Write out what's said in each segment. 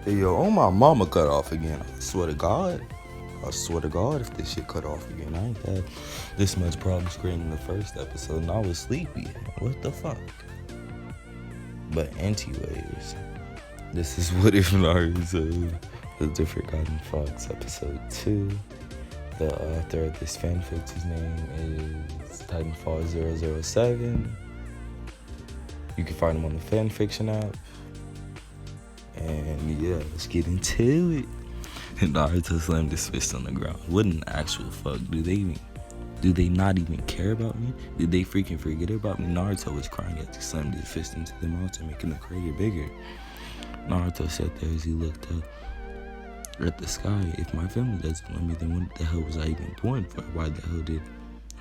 Hey, yo, oh my mama cut off again. I swear to God. I swear to God, if this shit cut off again, I ain't had this much problem screaming the first episode and I was sleepy. What the fuck? But anyways, this is What If Naruto, the Forgotten Fox episode 2. The author of this fanfic, his name is Titanfall007. You can find him on the fanfiction app. And yeah, let's get into it. Naruto slammed his fist on the ground. What an actual fuck. Do they not even care about me? Did they freaking forget about me? Naruto was crying as he slammed his fist into the mountain, making the crater bigger. Naruto sat there as he looked up at the sky. If my family doesn't love me, then what the hell was I even born for? Why the hell did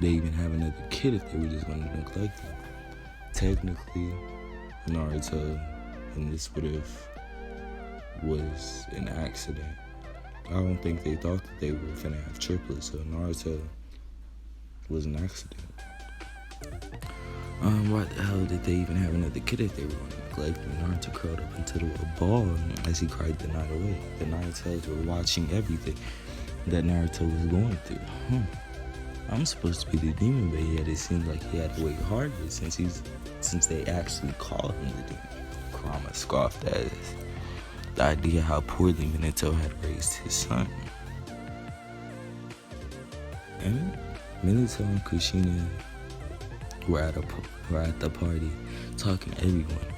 they even have another kid if they were just going to neglect me? Technically, Naruto, and this was an accident. I don't think they thought that they were finna have triplets, so Naruto was an accident. Why the hell did they even have another kid if they were going to neglect me? Naruto curled up into a ball as he cried the night away. The Nine Tails were watching everything that Naruto was going through. I'm supposed to be the demon, but yet it seems like he had to wait harder since they actually called him the demon. Kurama scoffed at the idea how poorly Minato had raised his son. And Minato and Kushina were at the party, talking to everyone.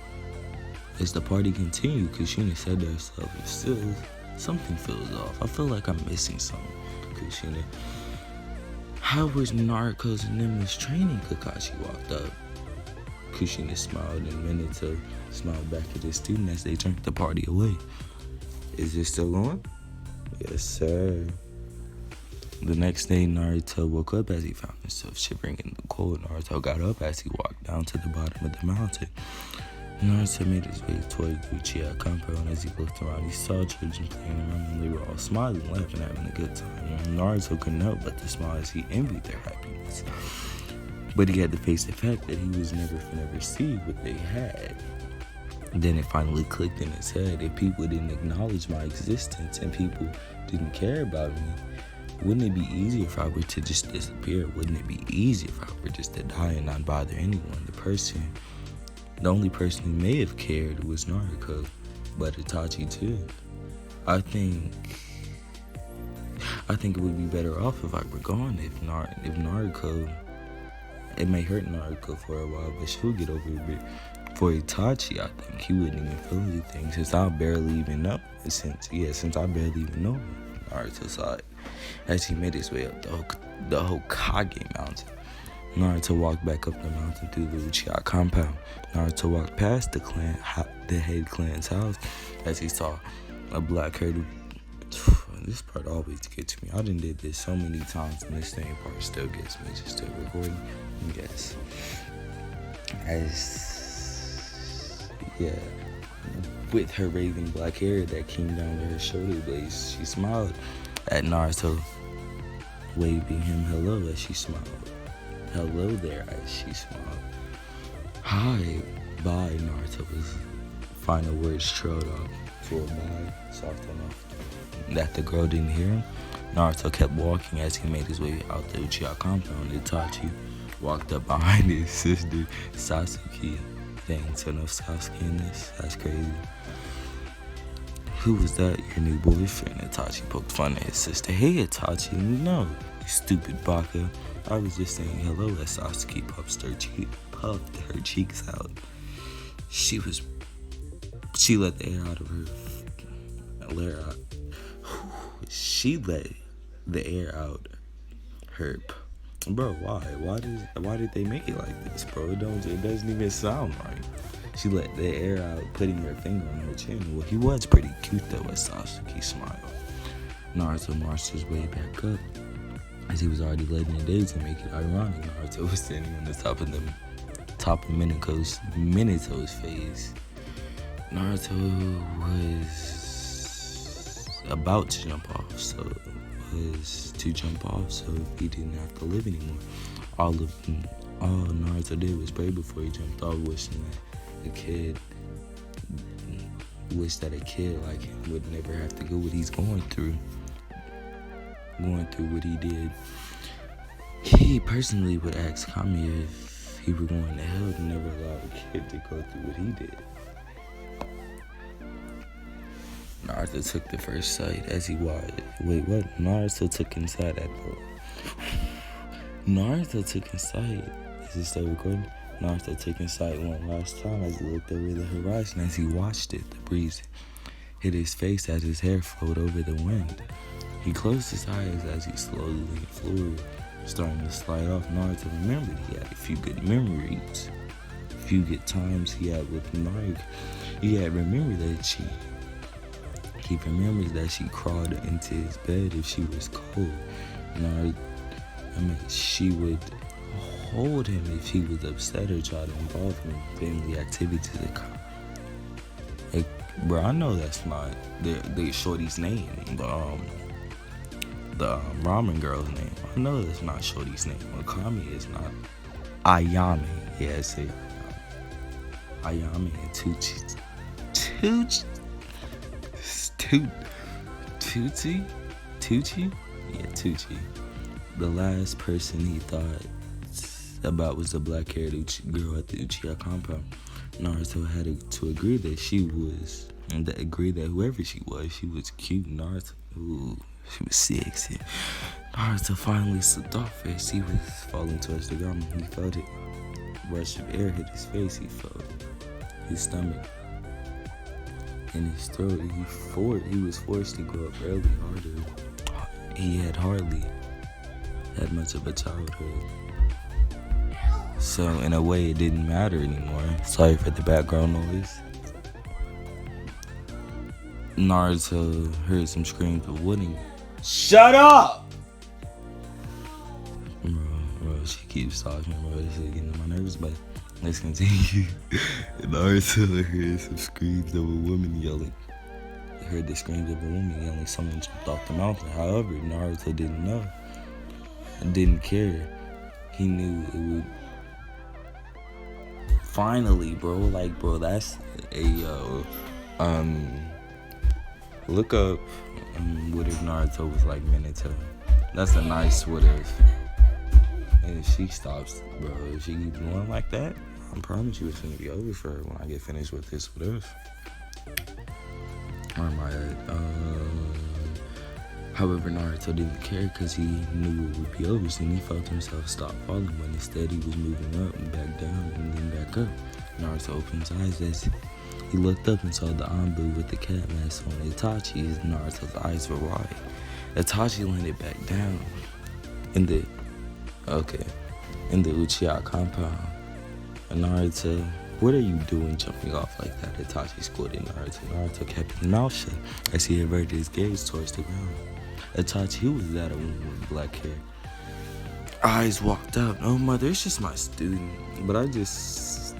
As the party continued, Kushina said to herself, "Still, something feels off. I feel like I'm missing something." Kushina, "How was Naruto's Nimbus training?" Kakashi walked up. Kushina smiled and Minato smiled back at his student as they drank the party away. "Is it still going?" "Yes, sir." The next day, Naruto woke up as he found himself shivering in the cold. Naruto got up as he walked down to the bottom of the mountain. Naruto made his way toward the Uchiha compound, and as he looked around, he saw children playing around, and they were all smiling, laughing, having a good time. Naruto couldn't help but to smile as he envied their happiness. But he had to face the fact that he was never finna receive what they had. Then it finally clicked in his head. If people didn't acknowledge my existence and people didn't care about me, wouldn't it be easier if I were to just disappear? Wouldn't it be easier if I were just to die and not bother anyone? The only person who may have cared was Naruto, but Itachi too. I think it would be better off if I were gone. If Naruto, it may hurt Naruto for a while, but she'll get over it. For Itachi, I think he wouldn't even feel anything since I barely even know him. Naruto saw it as he made his way up the Hokage mountain. Naruto walked back up the mountain through the Uchiha compound. Naruto walked past the head clan's house as he saw a black herd. This part always gets me. I done did this so many times and this same part still gets me. Just still recording. Yes. With her raven black hair that came down to her shoulder blades, she smiled at Naruto, waving him hello as she smiled. Hello there as she smiled. Hi, bye, Naruto's final words trailed off for a bye, soft enough that the girl didn't hear him. Naruto kept walking as he made his way out the Uchiha compound. Itachi walked up behind his sister, Sasuke. Dang, so no Sasuke in this? That's crazy. "Who was that, your new boyfriend?" Itachi poked fun at his sister. "Hey, Itachi, no, you stupid baka. I was just saying hello," as Sasuke puffed her cheeks out. She let the air out of her. She let the air out her. Bro, why? Why did they make it like this, bro? It doesn't even sound right. She let the air out, putting her finger on her chin. Well, he was pretty cute though, as Sasuke smiled. Naruto marched his way back up, as he was already late in the day to make it ironic. Naruto was standing on the top of Minato's face. Naruto was about to jump off, so he didn't have to live anymore. All Naruto did was pray before he jumped off, wishing that the kid wish that a kid like him would never have to go what he's going through what he did. He personally would ask Kami if he were going to hell to never allow a kid to go through what he did. Naruto took the first sight as he watched. Wait, what? Naruto took inside at the... Naruto took inside. Is this still recording? Naruto took inside one last time as he looked over the horizon. As he watched it, the breeze hit his face as his hair flowed over the wind. He closed his eyes as he slowly leaned forward, starting to slide off. Naruto remembered he had a few good memories. A few good times he had with Naruto. He had remembered that he remembers that she crawled into his bed if she was cold. She would hold him if he was upset or try to involve him in family activities. Bro, I know that's not the shorty's name, the ramen girl's name. I know that's not shorty's name. Akami is not Ayame. Yeah, it's Ayame and Tucci. Tucci? Yeah, Tucci. The last person he thought about was the black-haired girl at the Uchiha compound. Naruto had to agree that whoever she was cute. Naruto, ooh, she was sexy. Naruto finally slipped off as he was falling towards the ground. He felt it. A rush of air hit his face. He felt his stomach and his throat. He was forced to grow up early, harder. He had hardly had much of a childhood. So in a way, it didn't matter anymore. Sorry for the background noise. Naruto heard some screams of Wooden. Shut up! Bro, she keeps talking, bro. This is getting on my nerves, but let's continue. Naruto heard some screams of a woman yelling. He heard the screams of a woman yelling. Someone jumped off the mountain. However, Naruto didn't know and didn't care. He knew it would. Finally, bro, that's a look up what if Naruto was like Minato. That's a nice what if. And if she stops, bro, if she keeps going like that, I promise you it's gonna be over for her when I get finished with this what if. Or am I However, Naruto didn't care because he knew it would be over soon. He felt himself stop falling, but instead he was moving up and back down and then back up. Naruto opened his eyes as he looked up and saw the Anbu with the cat mask on. Itachi's. Naruto's eyes were wide. Itachi landed back down in the Uchiha compound. And Naruto, what are you doing jumping off like that? Itachi scolded Naruto. Naruto kept his mouth shut as he averted his gaze towards the ground. Itachi, who was that, a woman with black hair? Eyes walked up. Oh, mother, it's just my student. But I just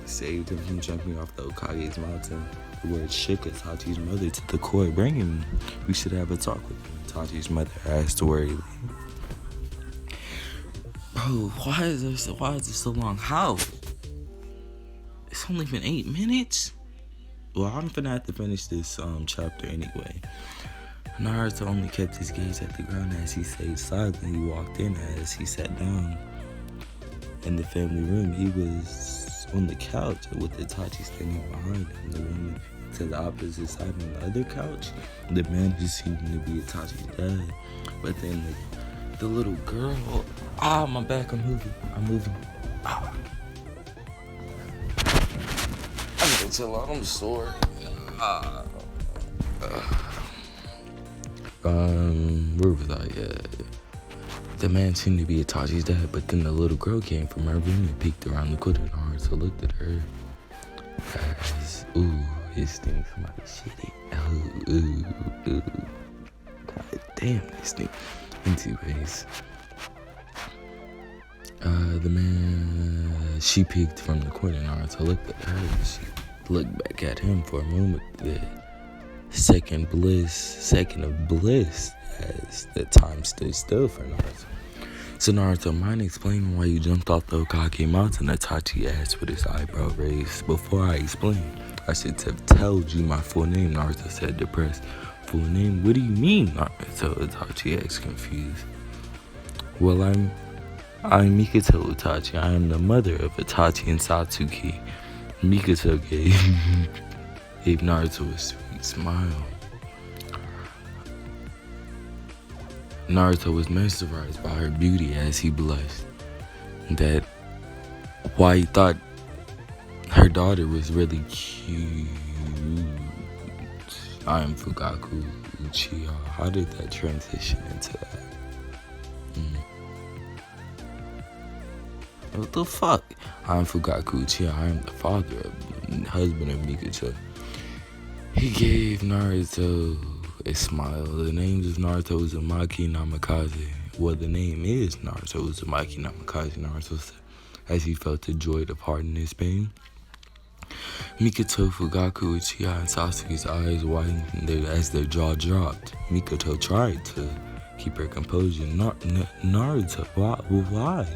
saved him from jumping off the Okage's mountain. The word shook Itachi's mother to the core. Bring him. We should have a talk with him. Itachi's mother asked worriedly. Bro, why is it so long? How? It's only been 8 minutes? Well, I'm finna have to finish this chapter anyway. Naruto only kept his gaze at the ground as he stayed silent. He walked in. As he sat down in the family room, he was on the couch with Itachi standing behind him. The woman to the opposite side on the other couch, the man who seemed to be Itachi's dad. But then the little girl, my back, I'm moving. I gotta chill out, I'm sore. Where was I at? The man seemed to be Itachi's dad, but then the little girl came from her room and peeked around the corner. Naruto looked at her as, it stinks. Somebody shitty. God damn, this thing. Anyways, the man, she peeked from the corner. Naruto looked at her. She looked back at him for a moment. The second of bliss as the time stood still for Naruto. So Naruto, mind explaining why you jumped off the Okage mountain? Itachi asked with his eyebrow raised. Before I explain, I should have told you my full name, Naruto said, depressed. Full name? What do you mean? Naruto Itachi asked, confused. Well, I'm Mikoto Itachi. I am the mother of Itachi and Satsuki. Mikoto gave Naruto a sweet smile. Naruto was mesmerized by her beauty as he blushed. That why he thought her daughter was really cute. I am Fugaku Uchiha. How did that transition into that? What the fuck? I am Fugaku Uchiha. I am the father and husband of Mikoto. He gave Naruto a smile. The name is Naruto Uzumaki Namikaze. Well, the name is Naruto Uzumaki Namikaze, Naruto said, as he felt the joy of harden his pain. Mikoto, Fugaku, Uchiha, and Sasuke's eyes widened as their jaw dropped. Mikoto tried to keep her composure. Naruto, why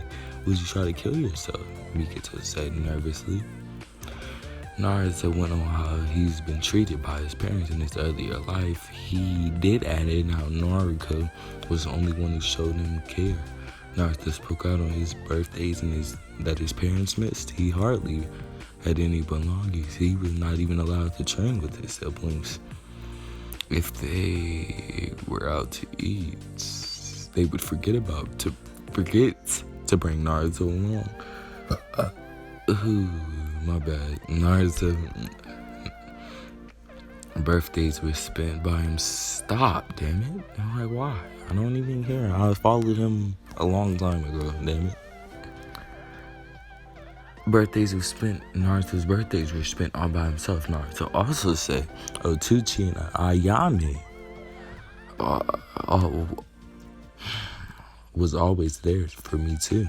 would you try to kill yourself? Mikoto said nervously. Naruto went on how he's been treated by his parents in his earlier life. He did add in how Naruto was the only one who showed him care. Naruto spoke out on his birthdays and that his parents missed. He hardly had any belongings. He was not even allowed to train with his siblings. If they were out to eat, they would forget to bring Naruto along. Ooh, my bad. Naruto birthdays were spent by him. Stop, damn it. I'm like, why? I don't even care. I followed him a long time ago, damn it. Naruto's birthdays were spent all by himself. Naruto also said Otuchi and Ayame was always there for me too.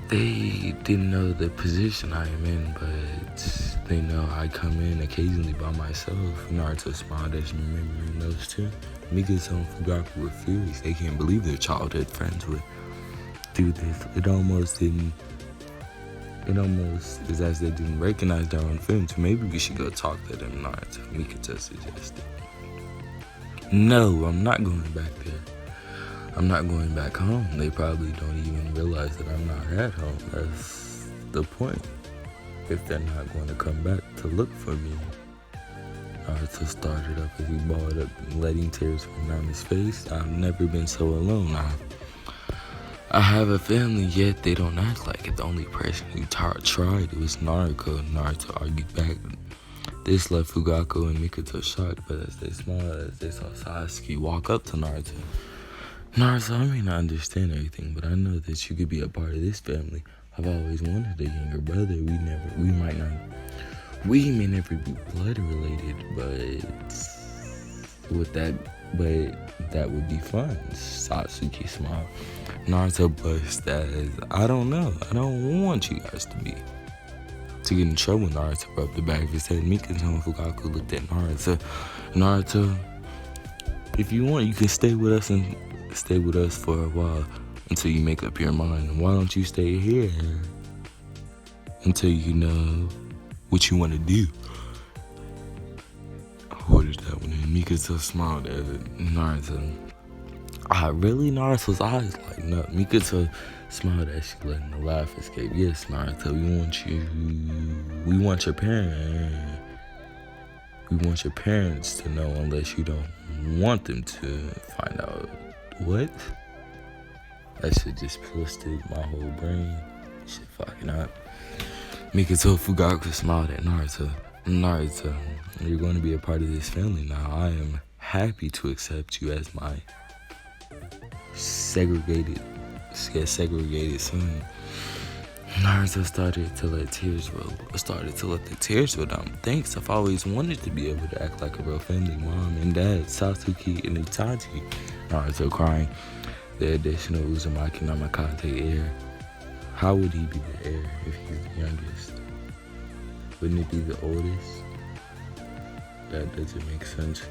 They didn't know the position I am in, but they know I come in occasionally by myself. Naruto smiled as remembering those two. Mikoto and Fugaku were furious. They can't believe their childhood friends would do this. It almost is as they didn't recognize their own friends. Maybe we should go talk to them, Naruto, Mikoto suggested. No, I'm not going back there. I'm not going back home. They probably don't even realize that I'm not at home. That's the point. If they're not going to come back to look for me. Naruto started up as he balled up, letting tears run down his face. I've never been so alone. I have a family, yet they don't act like it. The only person who tried was Naruto. Naruto argued back. This left Fugaku and Mikoto shocked, but as they smiled as they saw Sasuke walk up to Naruto. Naruto, I may not understand everything, but I know that you could be a part of this family. I've always wanted a younger brother. We may never be blood related, but that would be fun. Satsuki smiled. Naruto blushed as, I don't know. I don't want you guys to get in trouble. Naruto rubbed the back of his head. Mikoto and Fugaku looked at Naruto. Naruto, if you want, you can stay with us for a while until you make up your mind. Why don't you stay here until you know what you want to do? What is that one? Mikoto smiled at Naruto. Really? Naruto's eyes lightened up. Mikoto smiled as she letting the laugh escape. Yes, Naruto, we want your parents to know, unless you don't want them to find out. What? That shit just twisted my whole brain. Shit fucking up. Mikoto Fugaku smiled at Naruto. Naruto, you're going to be a part of this family now. I am happy to accept you as my segregated son. Naruto started to let the tears roll down. Thanks, I've always wanted to be able to act like a real family. Mom and Dad, Sasuke and Itachi. Naruto crying. The additional Uzumaki Namikaze heir. How would he be the heir if he's the youngest? Wouldn't it be the oldest? That doesn't make sense.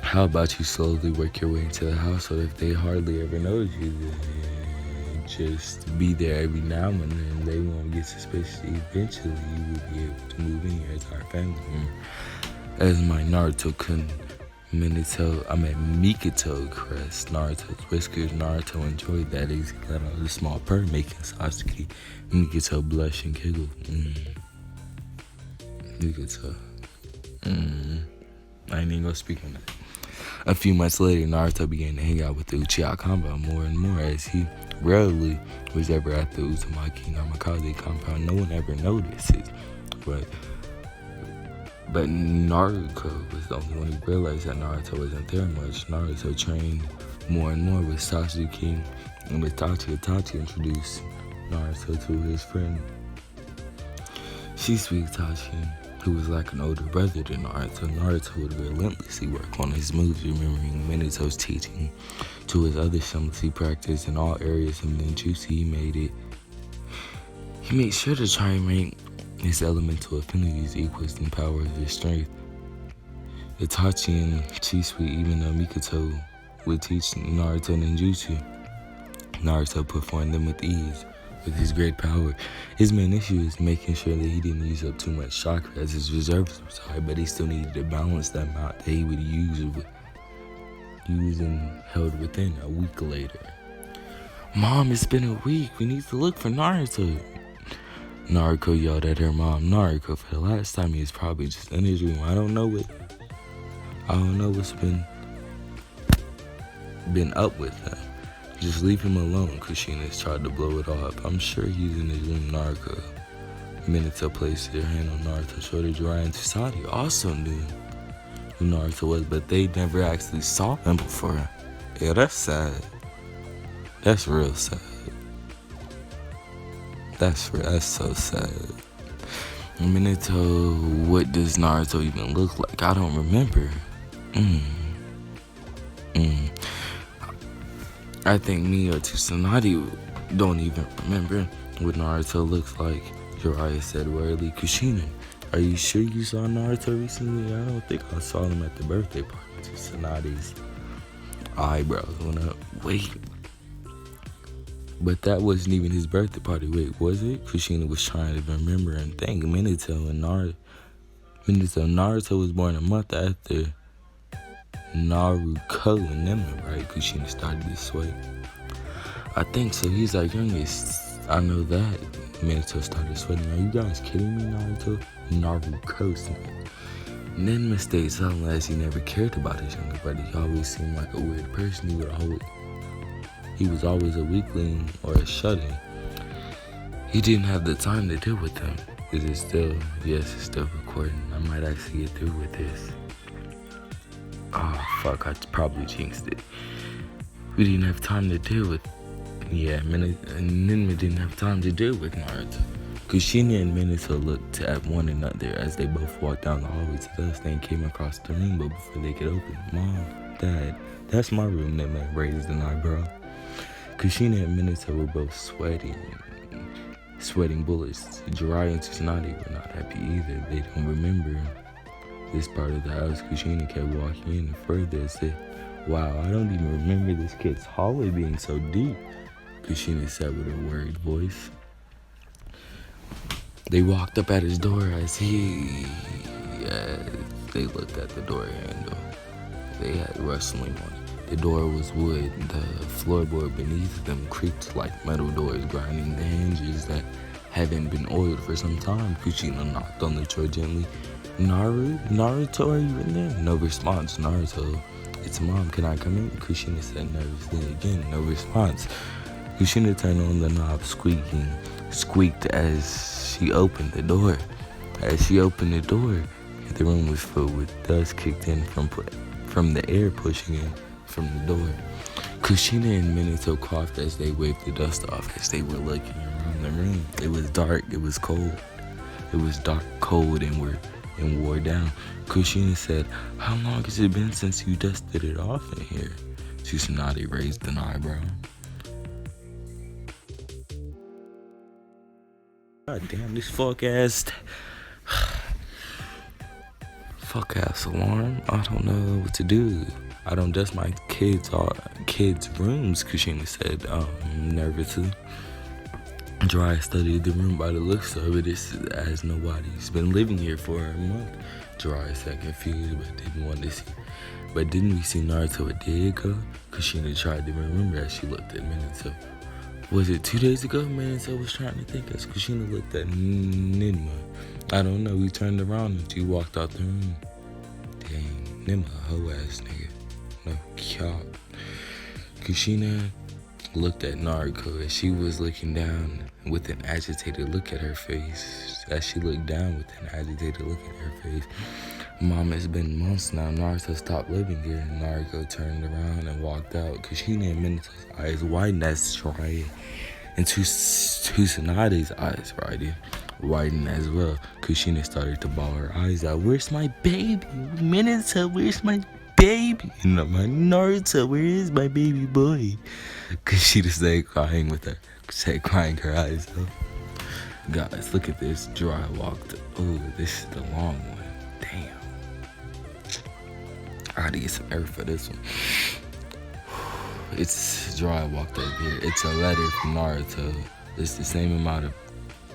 How about you slowly work your way into the household? If they hardly ever notice you, just be there every now and then. They won't get suspicious. Eventually, you will be able to move in here as our family member. As my Naruto-kun Mikoto caressed Naruto's whiskers. Naruto enjoyed that as he got out the small purr, making Sasuke Mikoto blush and giggle. Mikoto. I ain't even gonna speak on that. A few months later, Naruto began to hang out with the Uchiha compound more and more, as he rarely was ever at the Uzumaki Namikaze compound. No one ever noticed it, but Naruto was the only one who realized that Naruto wasn't there much. Naruto trained more and more with Sasuke and Itachi. Itachi introduced Naruto to his friend Shisui Itachi, who was like an older brother to Naruto. Naruto would relentlessly work on his moves, remembering Minato's teaching to his other shameless he practiced in all areas of ninjutsu. He made sure to try and make his elemental affinities equals in power of his strength. Itachi and Shisui, even though Mikoto would teach Naruto ninjutsu, Naruto performed them with ease. With his great power, his main issue is making sure that he didn't use up too much chakra, as his reserves were high, but he still needed to balance the amount that he would use and held within a week later. Mom, it's been a week. We need to look for Naruto. Naruto yelled at her mom. Naruto, for the last time, he was probably just in his room. I don't know what's been up with him. Just leave him alone. Kushina's tried to blow it off. I'm sure he's in his room. Naruto. Minato placed their hand on Naruto's shoulder. Jiraiya and Tsusade also knew who Naruto was, but they never actually saw him before. Yeah, that's sad. That's real sad. That's so sad. Minato, what does Naruto even look like? I don't remember. I think me or Tsunade don't even remember what Naruto looks like. Jiraiya said worriedly. Kushina, are you sure you saw Naruto recently? I don't think I saw him at the birthday party. Tsunade's eyebrows went up. Wait. But that wasn't even his birthday party. Wait, was it? Kushina was trying to remember and think. Naruto was born a month after Naruto and them, right? Kushina started to sway. I think so. He's our youngest. I know that. Minato started sweating. Are you guys kidding me, Naruto? Naruto snapped. Nen stayed silent as he never cared about his younger brother. He always seemed like a weird person. He was always a weakling or a shut-in. He didn't have the time to deal with them. Is it still? Yes, it's still recording. I might actually get through with this. Oh, fuck, I probably jinxed it. We didn't have time to deal with... Yeah, Ninma didn't have time to deal with Naruto. Kushina and Minato looked at one another as they both walked down the hallway to the and came across the room, but before they could open, Mom, Dad, that's my room, Ninma raised an eyebrow. Kushina and Minato were both sweating bullets. Jiraiya and Tsunade were not happy either. They don't remember this part of the house. Kushina kept walking in and further and said, wow, I don't even remember this kid's hallway being so deep, Kushina said with a worried voice. They walked up at his door as they looked at the door handle. They had rustling on it. The door was wood. The floorboard beneath them creaked like metal doors, grinding the hinges that hadn't been oiled for some time. Kushina knocked on the door gently. Naruto, are you in there? No response. Naruto, it's Mom, can I come in? Kushina said nervously. Again, no response. Kushina turned on the knob, squeaked as she opened the door. The room was filled with dust kicked in from the air pushing in from the door. Kushina and Minato coughed as they waved the dust off as they were looking around the room. It was dark, it was cold. It was dark, cold, and wore down. Kushina said, how long has it been since you dusted it off in here? Tsunade raised an eyebrow. God damn, this fuck ass alarm. I don't know what to do. I don't dust my kids' rooms, Kushina said, nervously. Jiraiya studied the room by the looks of it as nobody's been living here for a month. Jiraiya said, confused, but didn't want to see. But didn't we see Naruto a day ago? Kushina tried to remember as she looked at Minato. Was it 2 days ago? Minato was trying to think as Kushina looked at Ninma. I don't know. We turned around and she walked out the room. Dang, Ninma, hoe ass nigga. No cap. Kushina looked at Naruto as she was looking down with an agitated look at her face. As she looked down with an agitated look at her face. Mom, it's been months now. Naruto stopped living here. And Naruto turned around and walked out. Kushina and Minato's eyes widened as Jiraiya. And Tsunade's eyes widened as well. Kushina started to bawl her eyes out. Where's my baby? Minato, where's my baby? And my Naruto, where is my baby boy? Kushina started crying her eyes out. Guys, look at this. Jiraiya walked. Oh, this is the long one. Damn. I gotta get some air for this one. It's Jiraiya walked over here. It's a letter from Naruto. It's the same amount of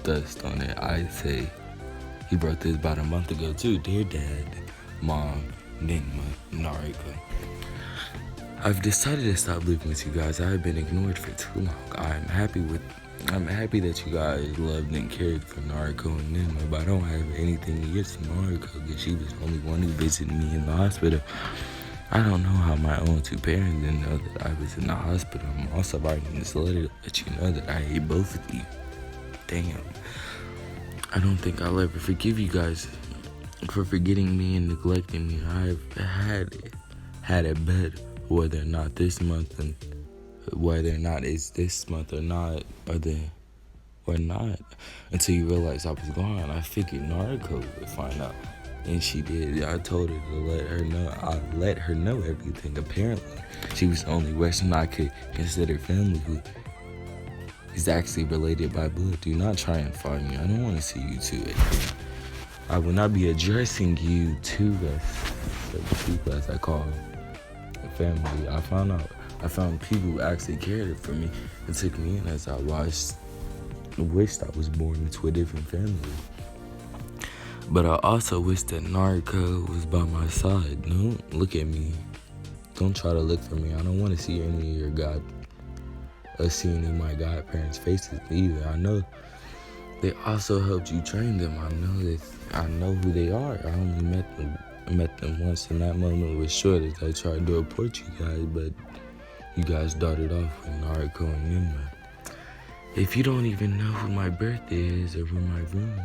dust on it. I say he wrote this about a month ago too. Dear Dad, Mom, Ninma, Naruto. I've decided to stop living with you guys. I have been ignored for too long. I'm happy that you guys loved and cared for Naruto and Ninma, but I don't have anything against Naruto because she was the only one who visited me in the hospital. I don't know how my own two parents didn't know that I was in the hospital. I'm also writing this letter to let you know that I hate both of you. Damn. I don't think I'll ever forgive you guys for forgetting me and neglecting me. I've had it bad, whether or not it's this month or not, or not, until you realize I was gone. I figured Naruto would find out. And she did. I told her to let her know. I let her know everything. Apparently, she was the only person I could consider family who is actually related by blood. Do not try and find me. I don't want to see you two again. I will not be addressing you two as I call family. I found people who actually cared for me and took me in as I wished I was born into a different family. But I also wish that Naruto was by my side. Don't look at me. Don't try to look for me. I don't want to see any of my godparents' faces either. I know they also helped you train them. I know who they are. I only met them once, and that moment was short as I tried to report you guys, but you guys darted off with Naruto and Ninma. If you don't even know who my birthday is or where my room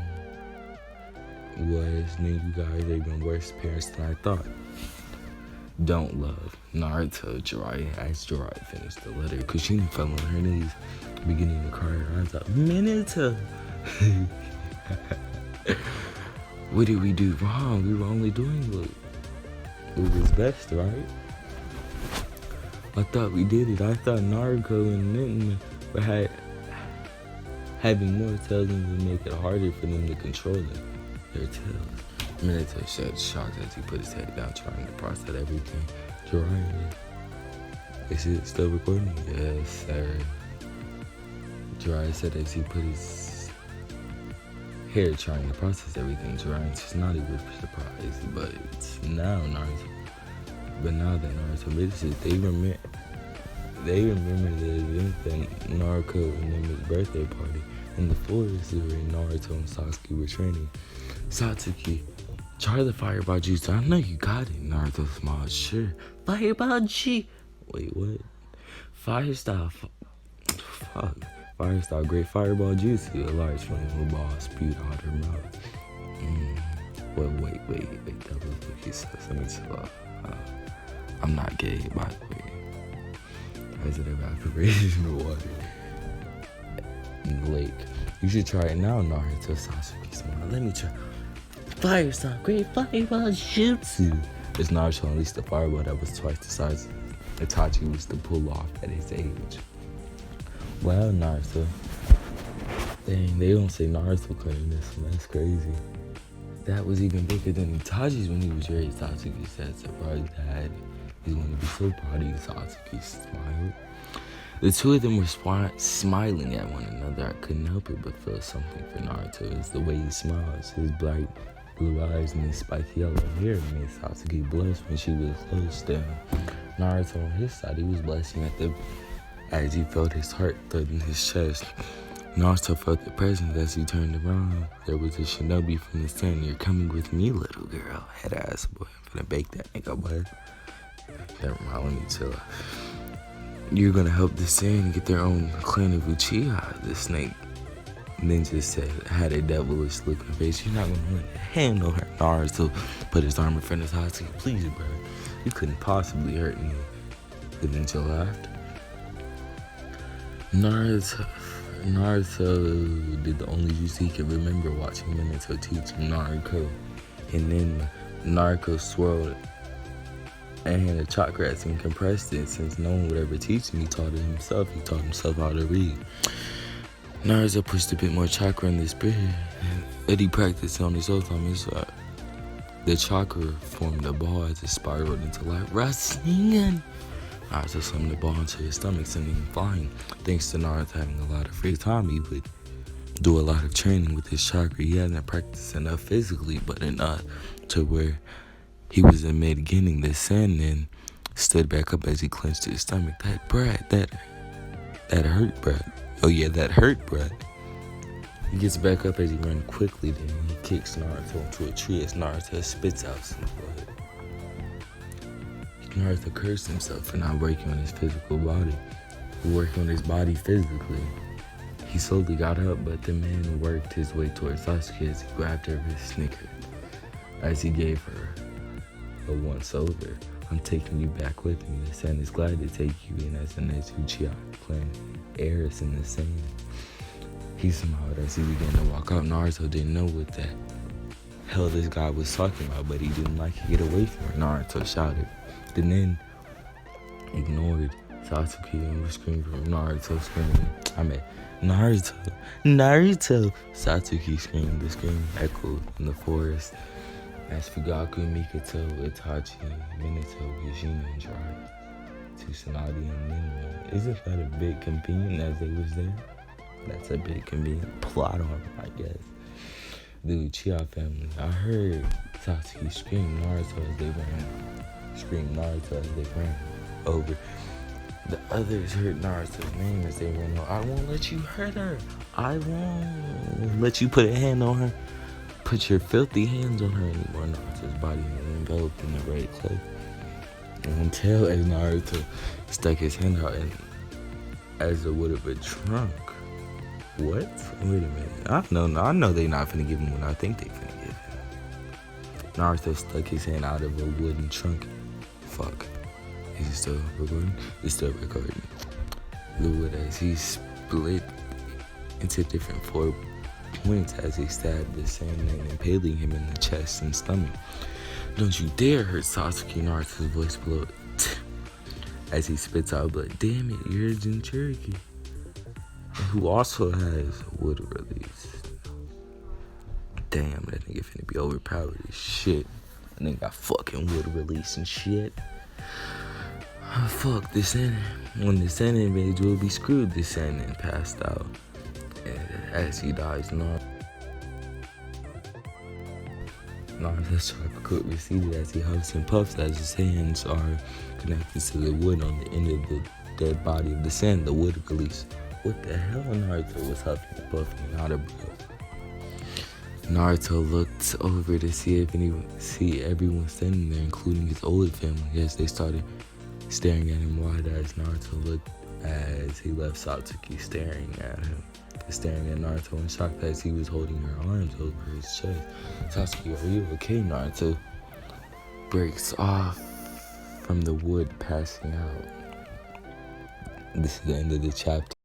was, then you guys are even worse parents than I thought. Don't love Naruto, Jiraiya. As Jiraiya finished the letter, Kushina fell on her knees, beginning to cry her eyes out. Minato! What did we do wrong? We were only doing what was best, right? I thought we did it. I thought Naruto and Ninma having more tails would make it harder for them to control their tails. Minato said, shocked as he put his head down, trying to process everything. Jiraiya, is it still recording? Yes, sir. Jiraiya said as he put his hair, trying to process everything. Jiraiya is not a good surprise, but now that Naruto missed it, they remember the event that Naruto and Ninma's birthday party in the forest where Naruto and Sasuke were training. Satsuki, try the fireball juice. I know you got it. Naruto smiled. Sure. Fireball G. Wait, what? Fire style, great fireball juice. A large flammable ball spewed out her mouth. Wait. That was what he says. Let me tell I'm not gay, by the way. As it evaporated in the water in the lake. You should try it now, Naruto. Sasuke smiled. Let me try. Fire style, great fireball jutsu. As Naruto unleashed a fireball that was twice the size Itachi was to pull off at his age. Wow, Naruto. Dang, they don't say Naruto claimed this one. That's crazy. That was even bigger than Itachi's when he was raised. Itachi said, surprised dad. He's going to be so proud of you. Satsuki smiled. The two of them were smiling at one another. I couldn't help it but feel something for Naruto. It's the way he smiles, his bright blue eyes and his spiky yellow hair made Satsuki blush when she was close to him. Naruto on his side, he was blushing as he felt his heart thudding his chest. Naruto felt the presence as he turned around. There was a shinobi from the sun. You're coming with me, little girl. Head ass boy. I'm finna bake that nigga, boy. Never mind, let me chill. You're gonna help the Sand get their own clan of Uchiha. The snake ninja said, had a devilish looking face. You're not gonna let a hand on her. Naruto put his arm in front of Satsuki. Please, bro. You couldn't possibly hurt me. The ninja laughed. Naruto did the only jutsu he could remember watching Minato teach him, Naruto. And then Naruto swirled a hand of chakras and compressed it. Since no one would ever teach him, he taught it himself. He taught himself how to read. Naruto pushed a bit more chakra in the spirit that he practiced on his own time. The chakra formed a ball as it spiraled into life. Rasengan! Naruto slammed the ball into his stomach, sending him flying. Thanks to Naruto having a lot of free time, he would do a lot of training with his chakra. He hadn't practiced enough physically, but enough to where he was in mid-getting the Sand and stood back up as he clenched his stomach. That hurt, Brad. Oh yeah, that hurt, Brad. He gets back up as he runs quickly, then he kicks Naruto into a tree as Naruto spits out some blood. Naruto cursed himself for not working on his physical body, working on his body physically. He slowly got up, but the man worked his way towards Sasuke as he grabbed her with his snicker. As he gave her a once over, I'm taking you back with me. The Sand is glad to take you in as the next Uchiha clan heiress in the Sand. He smiled as he began to walk out. Naruto didn't know what the hell this guy was talking about, but he didn't like to get away from her. Naruto shouted. The Nin ignored Satsuki and was screaming from Naruto screaming. Naruto! Satsuki screamed. The scream echoed in the forest as Fugaku, Mikoto, Itachi, Minato, Yoshino, and Jiraiya to Tsunade and Ninja. Isn't that a bit convenient as they was there? That's a bit convenient plot armor, I guess. The Uchiha family. I heard Satsuki scream Naruto as they ran over. The others heard Naruto's name as they ran over. I won't let you hurt her. I won't let you put a hand on her. Put your filthy hands on her anymore. Naruto's body was enveloped in the red clay. Until as Naruto stuck his hand out and as it would have a trunk. What? Wait a minute. I know they not finna give him what I think they finna give him. Naruto stuck his hand out of a wooden trunk. Fuck. Is it still recording? It's still recording. The wood as he split into different 4 points as he stabbed the Sandman, impaling him in the chest and stomach. Don't you dare hurt Sasuke, Naruto's voice below as he spits out blood. Damn it, you're a Jinchuriki. Who also has wood release. Damn, that nigga finna be overpowered as shit. That nigga got fucking wood release and shit. Oh, fuck, the Sandman. When the Sandman invades, we'll be screwed. The Sandman passed out. And as he dies, Naruto's tropical receded as he huffs and puffs as his hands are connected to the wood on the end of the dead body of the Sand. The wood release. What the hell? Naruto was huffing and puffing out of breath. Naruto looked over to see everyone standing there, including his older family, as they started staring at him wide-eyed. Naruto looked as he left Satsuki staring at Naruto in shock as he was holding her arms over his chest. Satsuki, are you okay? Naruto breaks off from the wood, passing out. This is the end of the chapter.